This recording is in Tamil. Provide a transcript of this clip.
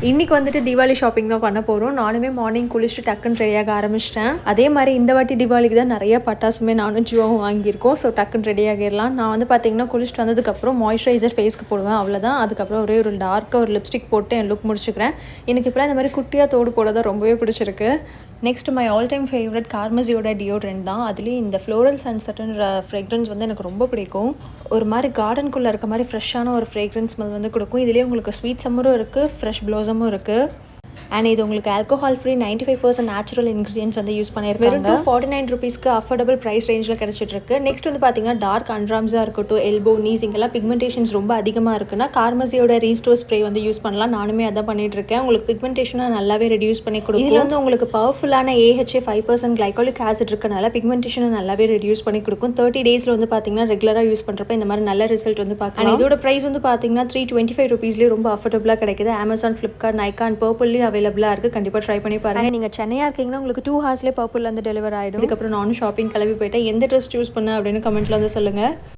இன்றைக்கி வந்துட்டு தீபாவளி ஷாப்பிங் தான் பண்ண போகிறோம். நானுமே மார்னிங் குளிச்சுட்டு டக்குன்னு ரெடியாக ஆரம்பிச்சிட்டேன். அதே மாதிரி இந்த வாட்டி தீபாவளிக்கு தான் நிறைய பட்டாசுமே நானும் ஜியோவும் வாங்கியிருக்கோம். ஸோ டக்குன்னு ரெடி ஆகிடலாம். நான் வந்து பார்த்திங்கன்னா குளிச்சுட்டு வந்ததுக்கப்புறம் மாய்ஸ்சரைசர் ஃபேஸ்க்கு போடுவேன், அவ்வளோதான். அதுக்கப்புறம் ஒரே ஒரு டார்க்காக ஒரு லிப்ஸ்டிக் போட்டு என் லுக் முடிச்சுக்கிறேன். எனக்கு இப்போலாம் இந்த மாதிரி குட்டியாக தோடு போட தான் ரொம்பவே பிடிச்சிருக்கு. Next my all time favourite கார்மஸியோட டியோட்ரண்ட் தான். அதுலேயும் இந்த ஃப்ளோரல் சன்செட்டுன்ற ஃப்ரேக்ரன்ஸ் வந்து எனக்கு ரொம்ப பிடிக்கும். ஒரு மாதிரி கார்டனுக்குள்ளே இருக்க மாதிரி ஃப்ரெஷ்ஷான ஒரு ஃப்ரேக்ரன்ஸ் ஸ்மெல் வந்து கொடுக்கும். இதுலேயே உங்களுக்கு ஸ்வீட் சம்மரும் இருக்குது, ஃப்ரெஷ் ப்ளோசமும் இருக்குது. அண்ட் இது உங்களுக்கு ஆல்கோஹால் ஃப்ரீ 95% நேச்சுரல் இன்க்ரீடியன்ஸ் வந்து யூஸ் பண்ணியிருக்காங்க. வெறும் 49 ருபீஸ்க்கு அஃபோர்டபுள் ப்ரைஸ் ரேஞ்சில் கிடச்சிட்ருக்கு. நெக்ஸ்ட் வந்து பார்த்தீங்கன்னா டார்க் அண்ட்ராம்ஸாக இருக்கட்டும், எல்போ, நீஸ், இங்கெல்லாம் பிக்மெண்டேஷன்ஸ் ரொம்ப அதிகமாக இருக்குன்னா கார்மஸியோட ரீஸ்டோர் ஸ்ப்ரே வந்து யூஸ் பண்ணலாம். நானுமே அதான் பண்ணிகிட்ருக்கேன். உங்களுக்கு பிக்மெண்டேஷனை நல்லாவே ரெடியூஸ் பண்ணி கொடுக்கும். இதில் வந்து உங்களுக்கு பவர்ஃபுல்லான AHA 5% கிளைகாலிக் ஆசிட் இருக்கனால பிக்மெண்டேஷனை நல்லாவே ரெடியூஸ் பண்ணி கொடுக்கும். 30 டேஸில் வந்து பார்த்தீங்கன்னா ரெகுலராக யூஸ் பண்ணுறப்ப இந்த மாதிரி நல்ல ரிசல்ட் வந்து பார்க்கலாம். இதோட ப்ரைஸ் வந்து பார்த்தீங்கன்னா 325 ருபீஸ்லேயே ரொம்ப அஃபோர்டபுளாக கிடைக்குது. Amazon, Flipkart, Nykaa அண்ட் பர்பிள்லேயும் அவைலபிளாக இருக்குது. கண்டிப்பாக ட்ரை பண்ணி பாருங்கள். நீங்கள் சென்னையாக இருக்கீங்கன்னா உங்களுக்கு 2 ஹார்ஸ்லேயே பர்பிள் வந்து டெலிவர் ஆகிடும். இதுக்கப்புறம் நானும் ஷாப்பிங் கிளம்பி போயிட்டேன். எந்த ட்ரெஸ் சூஸ் பண்ண அப்படின்னு கமெண்ட்டில் வந்து சொல்லுங்கள்.